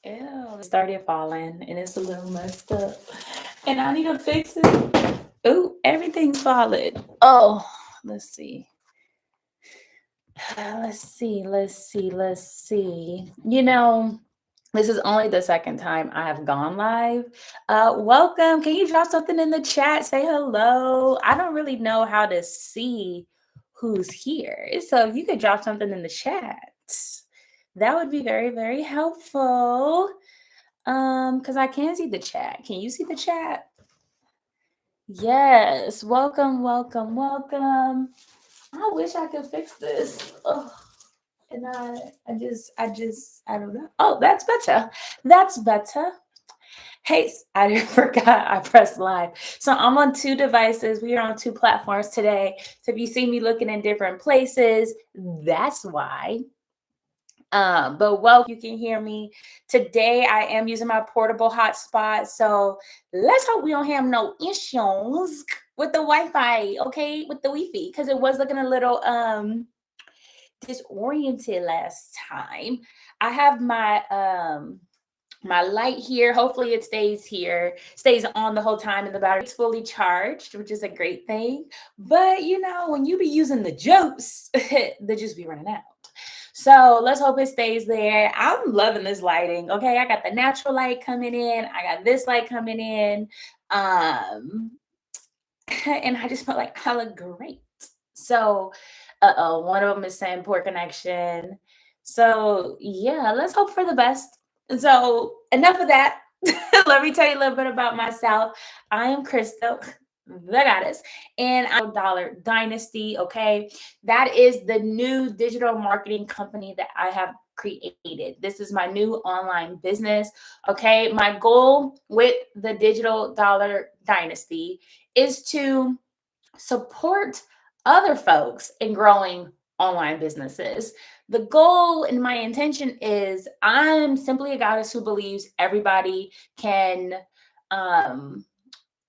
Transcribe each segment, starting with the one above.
Ew, it started falling and it's a little messed up. And I need to fix it. Oh, everything's falling. Oh, let's see. Let's see. This is only the second time I have gone live. Welcome. Can you drop something in the chat? Say hello. I don't really know how to see who's here. So if you could drop something in the chat, that would be very, very helpful. Because I can see the chat. Can you see the chat? Yes. Welcome. I wish I could fix this. Oh, and I don't know. Oh, that's better. That's better. Hey, I forgot I pressed live. So I'm on two devices. We are on two platforms today. So if you see me looking in different places, that's why. But you can hear me. Today I am using my portable hotspot. So let's hope we don't have no issues with the Wi-Fi, okay? With the Wi-Fi, because it was looking a little disoriented last time. I have my light here. Hopefully it stays on the whole time, and the battery's fully charged, which is a great thing. But when you be using the juice, the juice be running out. So let's hope it stays there. I'm loving this lighting. Okay, I got the natural light coming in. I got this light coming in. And I just felt like I look great. So, one of them is saying poor connection. So yeah, let's hope for the best. So enough of that. Let me tell you a little bit about myself. I am Crystal, the goddess, and I'm Dollar Dynasty. Okay, that is the new digital marketing company that I have created. This is my new online business. Okay, my goal with the Digital Dollar Dynasty is to support other folks in growing online businesses. The goal and my intention is I'm simply a goddess who believes everybody can.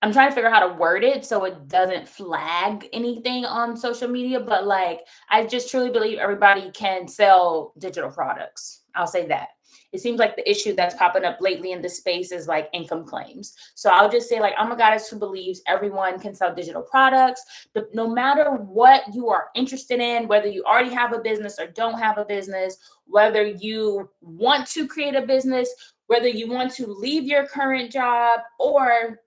I'm trying to figure out how to word it so it doesn't flag anything on social media, but like I just truly believe everybody can sell digital products. I'll say that. It seems like the issue that's popping up lately in this space is like income claims. So I'll just say, like, I'm a goddess who believes everyone can sell digital products, no matter what you are interested in, whether you already have a business or don't have a business, whether you want to create a business, whether you want to leave your current job or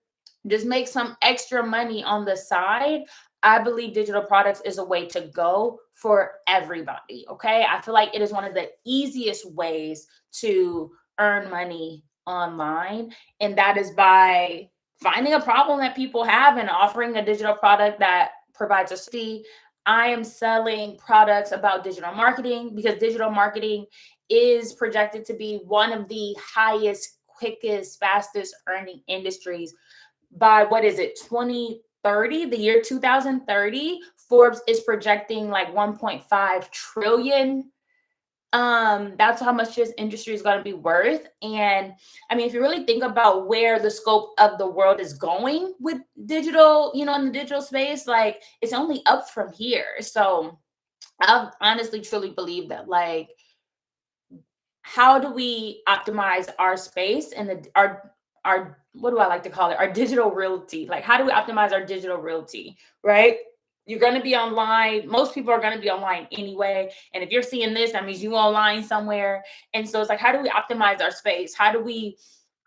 just make some extra money on the side. I believe digital products is a way to go for everybody. Okay. I feel like it is one of the easiest ways to earn money online. And that is by finding a problem that people have and offering a digital product that provides a fee. I am selling products about digital marketing because digital marketing is projected to be one of the highest, quickest, fastest earning industries by 2030, the year 2030. Forbes is projecting like 1.5 trillion. That's how much this industry is going to be worth. And I mean, if you really think about where the scope of the world is going with digital, in the digital space, like it's only up from here. So I honestly truly believe that, like, how do we optimize our space and our what do I like to call it? Our digital realty. Like, how do we optimize our digital realty, right? You're going to be online. Most people are going to be online anyway. And if you're seeing this, that means you online somewhere. And so it's like, how do we optimize our space? How do we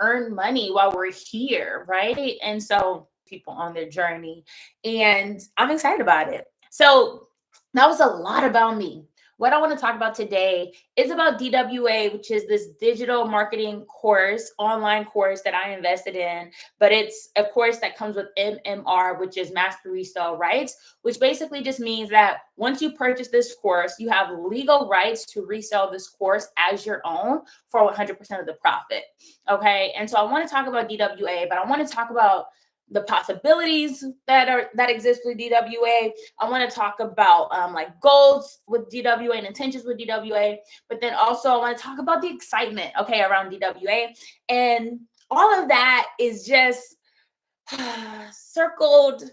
earn money while we're here, right? And so people on their journey. And I'm excited about it. So that was a lot about me. What I want to talk about today is about DWA, which is this digital marketing course, online course that I invested in. But it's a course that comes with MRR, which is Master Resale Rights, which basically just means that once you purchase this course, you have legal rights to resell this course as your own for 100% of the profit. Okay. And so I want to talk about DWA, but I want to talk about the possibilities that exist with DWA. I want to talk about like goals with DWA and intentions with DWA, but then also I want to talk about the excitement, okay, around DWA. And all of that is just circled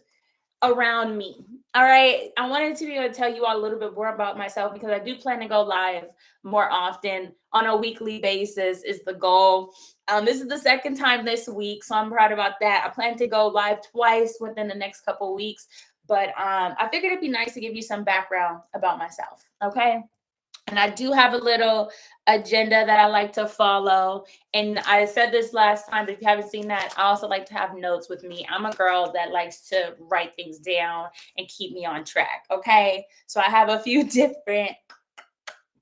around me. All right. I wanted to be able to tell you all a little bit more about myself because I do plan to go live more often on a weekly basis is the goal. This is the second time this week, so I'm proud about that. I plan to go live twice within the next couple of weeks, but I figured it'd be nice to give you some background about myself. Okay. And I do have a little agenda that I like to follow. And I said this last time, but if you haven't seen that, I also like to have notes with me. I'm a girl that likes to write things down and keep me on track. Okay. So I have a few different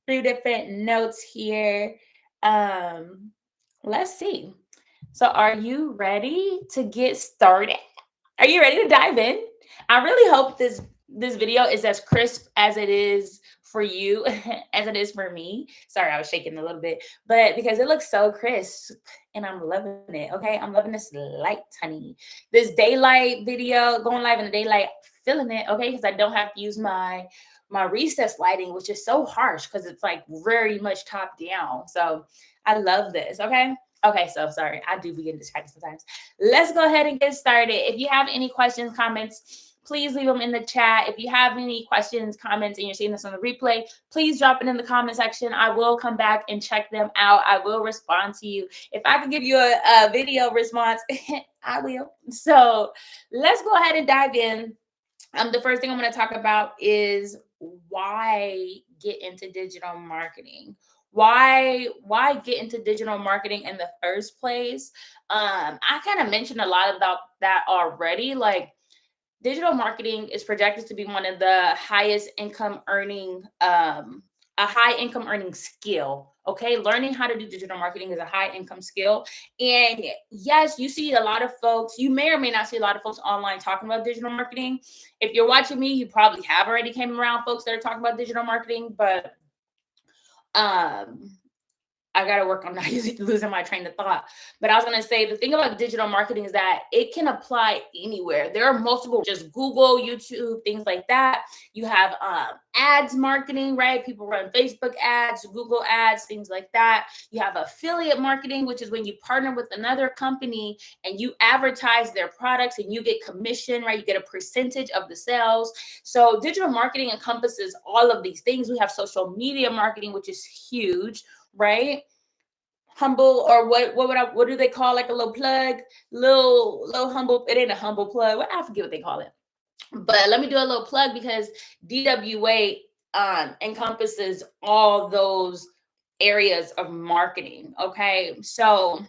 notes here. Let's see. So are you ready to get started? Are you ready to dive in? I really hope this video is as crisp as it is for you as it is for me. Sorry, I was shaking a little bit, but because it looks so crisp and I'm loving it. Okay, I'm loving this light, honey. This daylight video, going live in the daylight, feeling it. Okay, because I don't have to use my recess lighting, which is so harsh because it's like very much top down. So I love this. Okay. Okay, so sorry, I do begin distracted sometimes. Let's go ahead and get started. If you have any questions, comments, please leave them in the chat. If you have any questions, comments, and you're seeing this on the replay, please drop it in the comment section. I will come back and check them out. I will respond to you. If I could give you a video response, I will. So let's go ahead and dive in. The first thing I'm going to talk about is why get into digital marketing. Why get into digital marketing in the first place? I kind of mentioned a lot about that already. Like, digital marketing is projected to be one of the highest income earning a high income earning skill. Okay, learning how to do digital marketing is a high income skill. And yes, you see a lot of folks, you may or may not see a lot of folks online talking about digital marketing. If you're watching me, you probably have already came around folks that are talking about digital marketing, but um I got to work on not losing my train of thought. But I was going to say the thing about digital marketing is that it can apply anywhere. There are multiple, just Google, YouTube, things like that. You have ads marketing, right? People run Facebook ads, Google ads, things like that. You have affiliate marketing, which is when you partner with another company and you advertise their products and you get commission, right? You get a percentage of the sales. So digital marketing encompasses all of these things. We have social media marketing, which is huge, right? Humble, or what do they call, like a little plug, little humble, it ain't a humble plug. Well, I forget what they call it. But let me do a little plug because DWA encompasses all those areas of marketing. Okay. So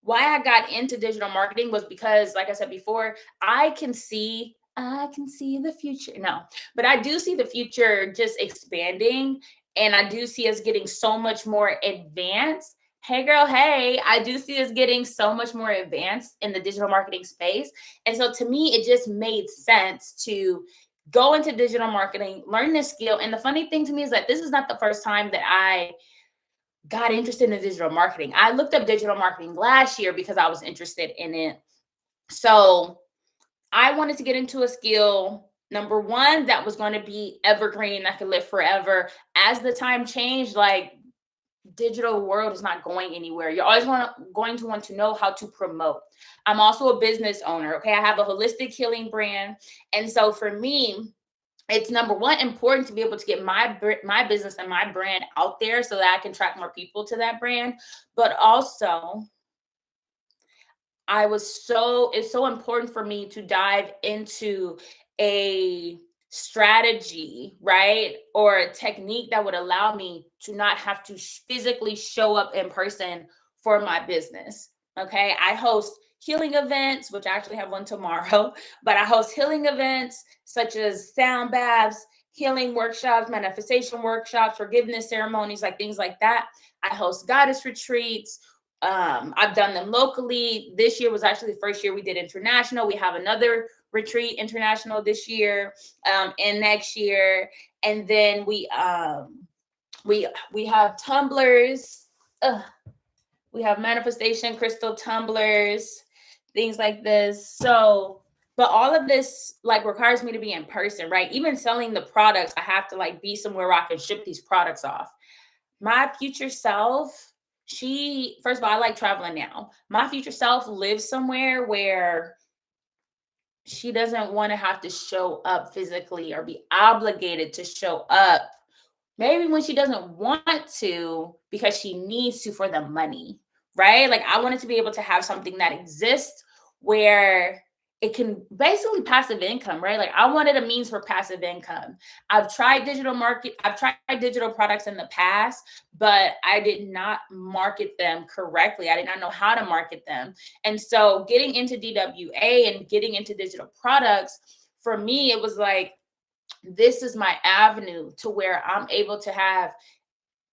why I got into digital marketing was because, like I said before, I can see the future. No, but I do see the future just expanding, and I do see us getting so much more advanced. Hey girl, hey, I do see us getting so much more advanced in the digital marketing space. And so to me, it just made sense to go into digital marketing, learn this skill. And the funny thing to me is that this is not the first time that I got interested in digital marketing. I looked up digital marketing last year because I was interested in it. So I wanted to get into a skill, number one, that was going to be evergreen, that could live forever. As the time changed, like, digital world is not going anywhere. You're always going to want to know how to promote. I'm also a business owner. Okay. I have a holistic healing brand. And so for me, it's number one important to be able to get my business and my brand out there so that I can attract more people to that brand. But also, it's so important for me to dive into a strategy, right? Or a technique that would allow me to not have to physically show up in person for my business. Okay. I host healing events, which I actually have one tomorrow, but I host healing events such as sound baths, healing workshops, manifestation workshops, forgiveness ceremonies, like things like that. I host goddess retreats. I've done them locally. This year was actually the first year we did international. We have another retreat international this year, and next year. And then we have tumblers. We have manifestation crystal tumblers, things like this. So, but all of this like requires me to be in person, right? Even selling the products, I have to like be somewhere where I can ship these products off. My future self, first of all, I like traveling now. My future self lives somewhere where she doesn't want to have to show up physically or be obligated to show up. Maybe when she doesn't want to because she needs to for the money, right? Like I wanted to be able to have something that exists where it can basically passive income, right? Like I wanted a means for passive income. I've tried digital products in the past, but I did not market them correctly. I did not know how to market them. And so getting into DWA and getting into digital products, for me, it was like, this is my avenue to where I'm able to have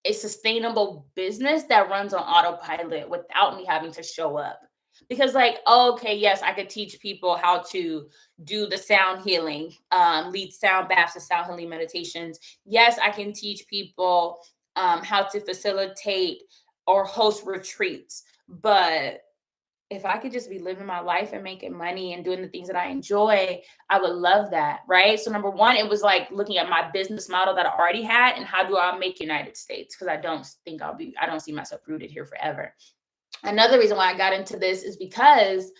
a sustainable business that runs on autopilot without me having to show up. Because, like, okay, yes, I could teach people how to do the sound healing, lead sound baths and sound healing meditations. Yes, I can teach people how to facilitate or host retreats. But if I could just be living my life and making money and doing the things that I enjoy, I would love that. Right. So, number one, it was like looking at my business model that I already had and how do I make United States? Because I don't see myself rooted here forever. Another reason why I got into this is because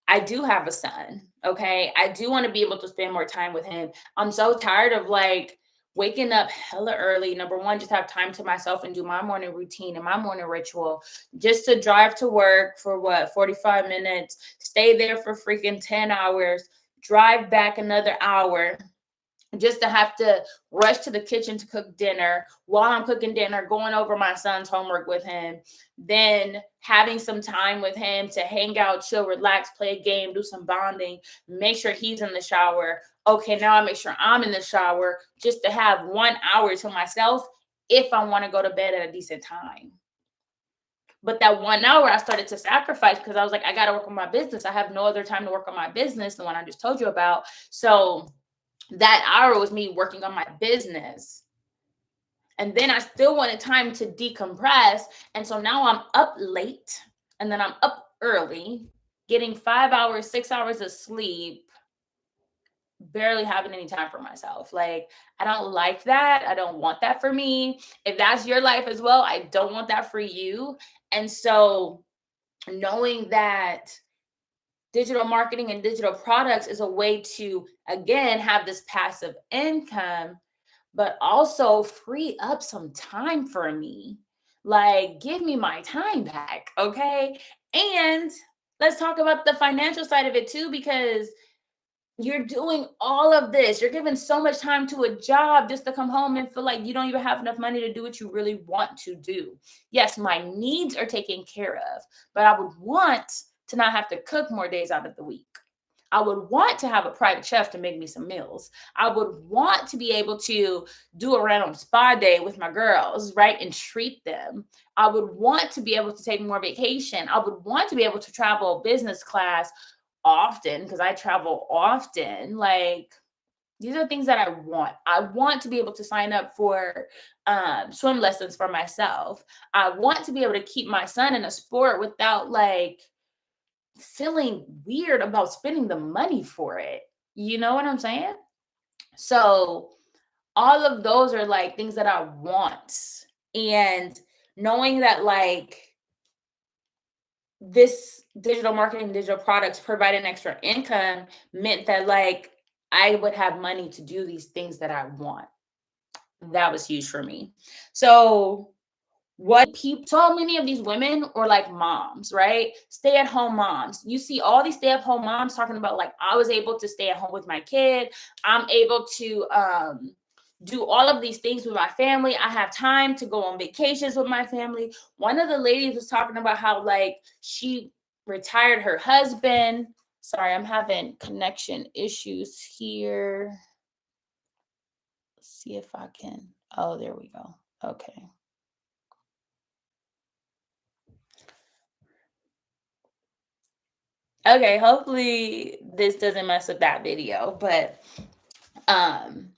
I do have a son. Okay. I do want to be able to spend more time with him. I'm so tired of like waking up hella early. Number one, just have time to myself and do my morning routine and my morning ritual, just to drive to work for what, 45 minutes, stay there for freaking 10 hours, drive back another hour, just to have to rush to the kitchen to cook dinner, while I'm cooking dinner, going over my son's homework with him, then having some time with him to hang out, chill, relax, play a game, do some bonding, make sure he's in the shower. Okay, now I make sure I'm in the shower, just to have 1 hour to myself if I want to go to bed at a decent time. But that 1 hour I started to sacrifice because I was like, I got to work on my business. I have no other time to work on my business, the one I just told you about. So that hour was me working on my business. And then I still wanted time to decompress. And so now I'm up late and then I'm up early, getting 5 hours, 6 hours of sleep, barely having any time for myself. Like, I don't like that. I don't want that for me. If that's your life as well, I don't want that for you. And so knowing that digital marketing and digital products is a way to, again, have this passive income, but also free up some time for me. Like, give me my time back, okay? And let's talk about the financial side of it too, because you're doing all of this. You're giving so much time to a job just to come home and feel like you don't even have enough money to do what you really want to do. Yes, my needs are taken care of, but I would want to not have to cook more days out of the week. I would want to have a private chef to make me some meals. I would want to be able to do a random spa day with my girls, right? And treat them. I would want to be able to take more vacation. I would want to be able to travel business class often because I travel often. Like, these are things that I want. I want to be able to sign up for swim lessons for myself. I want to be able to keep my son in a sport without like feeling weird about spending the money for it. You know what I'm saying? So all of those are like things that I want. And knowing that like this digital marketing, digital products provide an extra income meant that like I would have money to do these things that I want. That was huge for me. So what people, so many of these women are like moms, right? Stay at home moms. You see all these stay at home moms talking about like, I was able to stay at home with my kid. I'm able to do all of these things with my family. I have time to go on vacations with my family. One of the ladies was talking about how like she retired her husband. Sorry, I'm having connection issues here. Let's see if I can. Oh, there we go. Okay. Okay, hopefully this doesn't mess up that video, but um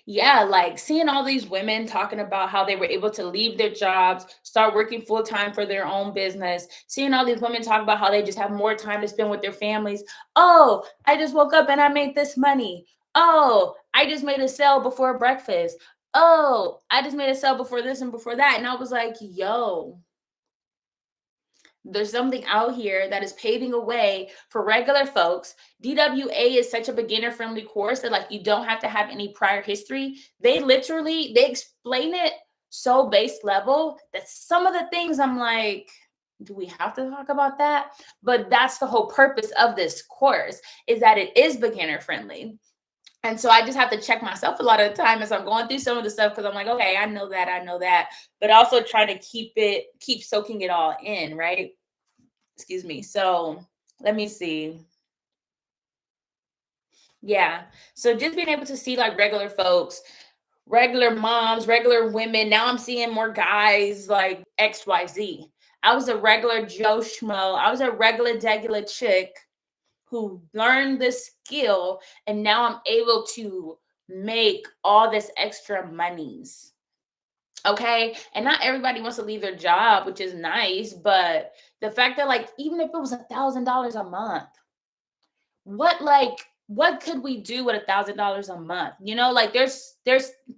yeah, like seeing all these women talking about how they were able to leave their jobs, start working full time for their own business, seeing all these women talk about how they just have more time to spend with their families. Oh, I just woke up and I made this money. Oh, I just made a sale before breakfast. Oh, I just made a sale before this and before that. And I was like, yo, There's something out here that is paving a way for regular folks. DWA is such a beginner friendly course that like you don't have to have any prior history. They explain it so base level that some of the things I'm like, do we have to talk about that? But that's the whole purpose of this course, is that it is beginner friendly. And so I just have to check myself a lot of the time as I'm going through some of the stuff, because I'm like, okay, I know that, but also try to keep soaking it all in, right? Excuse me. So let me see. Yeah. So just being able to see like regular folks, regular moms, regular women. Now I'm seeing more guys like XYZ. I was a regular Joe Schmo. I was a regular degular chick who learned this skill, and now I'm able to make all this extra monies. Okay. And not everybody wants to leave their job, which is nice. But the fact that, like, even if it was $1,000 a month, what could we do with $1,000 a month? Like there's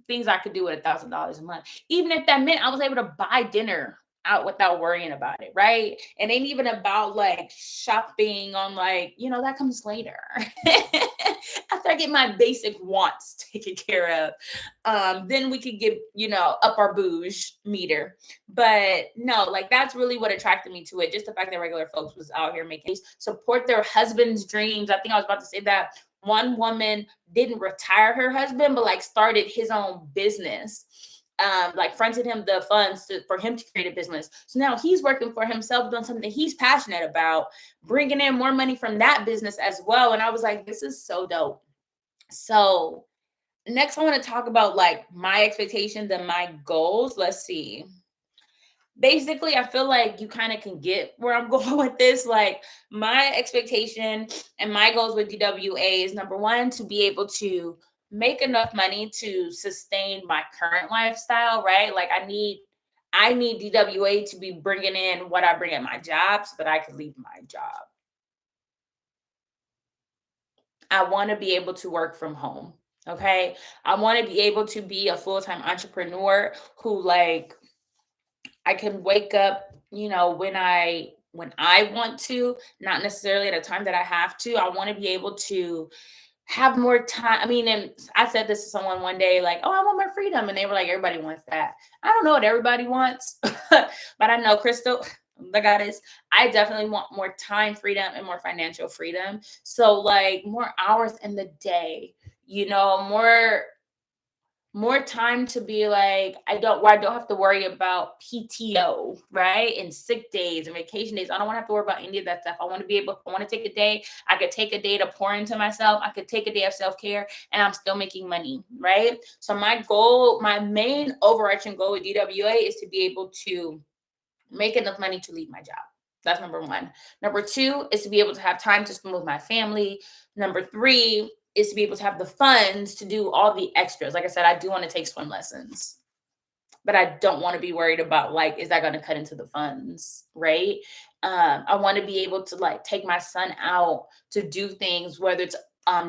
things I could do with $1,000 a month. Even if that meant I was able to buy dinner out without worrying about it, right? And ain't even about like shopping on like, that comes later. After I get my basic wants taken care of, then we could get, up our bouge meter. But no, like that's really what attracted me to it. Just the fact that regular folks was out here making support their husband's dreams. I think I was about to say that one woman didn't retire her husband, but like started his own business. Like fronted him the funds for him to create a business. So now he's working for himself, doing something he's passionate about, bringing in more money from that business as well. And I was like, this is so dope. So next, I want to talk about like my expectations and my goals. Let's see. Basically, I feel like you kind of can get where I'm going with this. Like my expectation and my goals with DWA is, number one, to be able to make enough money to sustain my current lifestyle, right? Like I need DWA to be bringing in what I bring at my job so that I can leave my job. I want to be able to work from home. Okay. I want to be able to be a full-time entrepreneur who like I can wake up, when I want to, not necessarily at a time that I have to. I want to be able to have more time. I mean, and I said this to someone one day, like, oh, I want more freedom. And they were like, everybody wants that. I don't know what everybody wants, but I know Crystal, the goddess, I definitely want more time freedom and more financial freedom. So like more hours in the day, more time to be like, I don't have to worry about PTO, right? And sick days and vacation days. I don't want to have to worry about any of that stuff. I want to take a day. I could take a day to pour into myself. I could take a day of self-care and I'm still making money, right? So my main overarching goal with DWA is to be able to make enough money to leave my job. That's number one. Number two is to be able to have time to spend with my family. Number three is to be able to have the funds to do all the extras. Like I said, I do want to take swim lessons, but I don't want to be worried about like, is that going to cut into the funds, right? I want to be able to like take my son out to do things, whether it's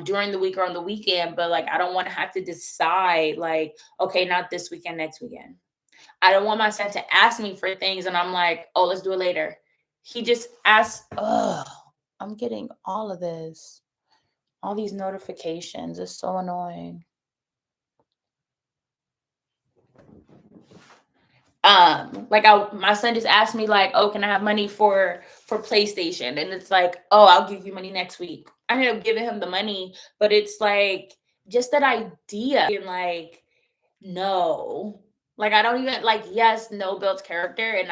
during the week or on the weekend, but like I don't want to have to decide like, okay, not this weekend, next weekend. I don't want my son to ask me for things and I'm like, oh, let's do it later. He just asks, oh, I'm getting all of this. All these notifications. It's so annoying. My son just asked me like, oh, can I have money for PlayStation? And it's like, oh, I'll give you money next week. I ended up giving him the money, but it's like just that idea and like, no. Like I don't even like, yes, no builds character. And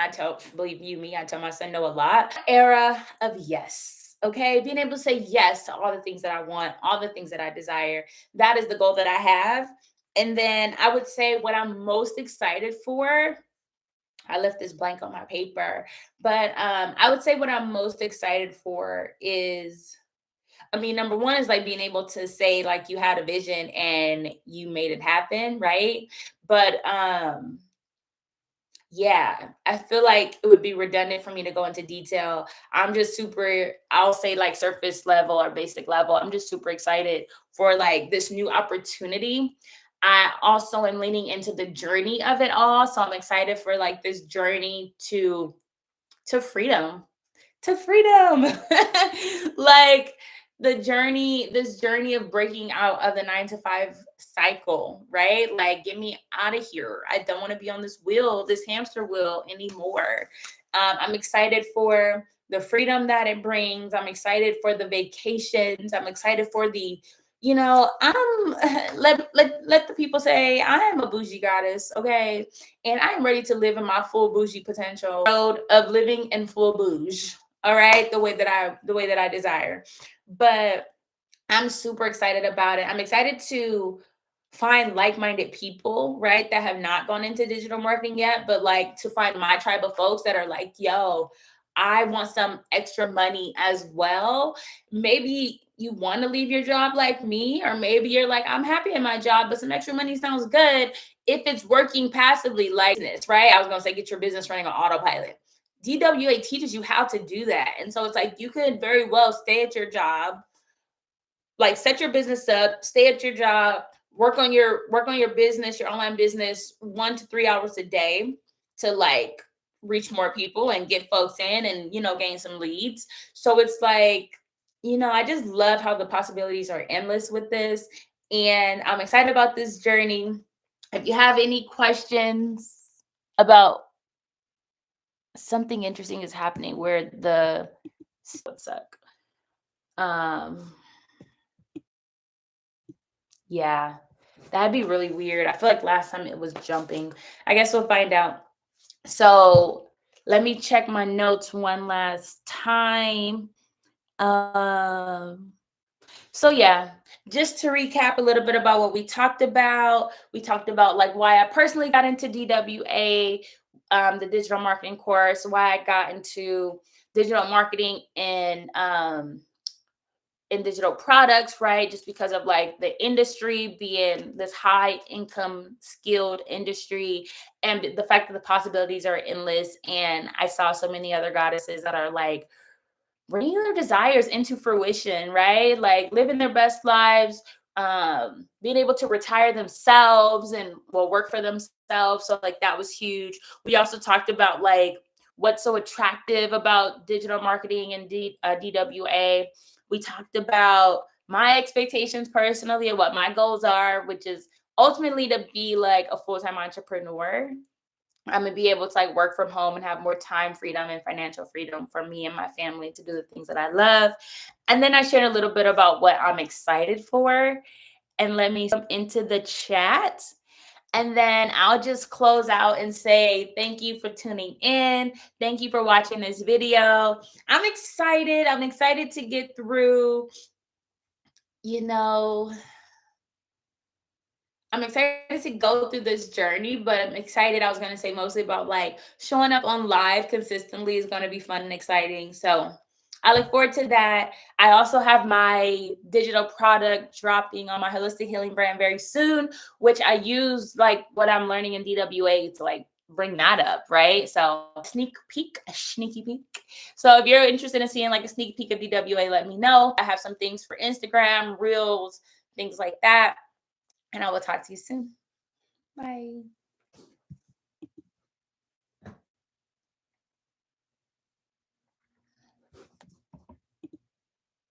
believe you me, I tell my son no a lot. Era of yes. Okay. Being able to say yes to all the things that I want, all the things that I desire. That is the goal that I have. And then I would say what I'm most excited for. I left this blank on my paper, but I would say what I'm most excited for is, I mean, number one is like being able to say like you had a vision and you made it happen, right? But yeah, I feel like it would be redundant for me to go into detail. I'll say like surface level or basic level. I'm just super excited for like this new opportunity. I also am leaning into the journey of it all. So I'm excited for like this journey to freedom. to freedom. Like this journey of breaking out of the 9 to 5 cycle, right? Like, get me out of here. I don't want to be on this wheel, this hamster wheel anymore. I'm excited for the freedom that it brings. I'm excited for the vacations. I'm excited for the, I'm let the people say I am a bougie goddess, okay? And I'm ready to live in my full bougie potential road of living in full bouge. All right, the way that I desire. But I'm super excited about it. I'm excited to find like-minded people, right, that have not gone into digital marketing yet, but like to find my tribe of folks that are like, yo, I want some extra money as well. Maybe you want to leave your job like me, or maybe you're like, I'm happy in my job, but some extra money sounds good if it's working passively, like business, right? I was going to say, get your business running on autopilot. DWA teaches you how to do that. And so it's like, you could very well stay at your job, like set your business up, stay at your job, work on your business, your online business 1 to 3 hours a day to like reach more people and get folks in and gain some leads. So it's like, I just love how the possibilities are endless with this, and I'm excited about this journey. If you have any questions about something interesting is happening where the suck. Yeah, that'd be really weird. I feel like last time it was jumping. I guess we'll find out. So let me check my notes one last time. So yeah, just to recap a little bit about what we talked about. We talked about like why I personally got into DWA, the digital marketing course, why I got into digital marketing and in digital products, right? Just because of like the industry being this high income skilled industry, and the fact that the possibilities are endless. And I saw so many other goddesses that are like bringing their desires into fruition, right? Like living their best lives, being able to retire themselves and work for themselves. So like that was huge. We also talked about like what's so attractive about digital marketing and DWA. We talked about my expectations personally and what my goals are, which is ultimately to be like a full-time entrepreneur. I'm gonna be able to like work from home and have more time freedom and financial freedom for me and my family to do the things that I love. And then I shared a little bit about what I'm excited for. And let me jump into the chat. And then I'll just close out and say thank you for tuning in. Thank you for watching this video. I'm excited. I'm excited to get through, I'm excited to go through this journey, but I'm excited. I was going to say mostly about like showing up on live consistently is going to be fun and exciting. So I look forward to that. I also have my digital product dropping on my holistic healing brand very soon, which I use like what I'm learning in DWA to like bring that up, right? So a sneaky peek. So if you're interested in seeing like a sneak peek of DWA, let me know. I have some things for Instagram, Reels, things like that. And I will talk to you soon. Bye.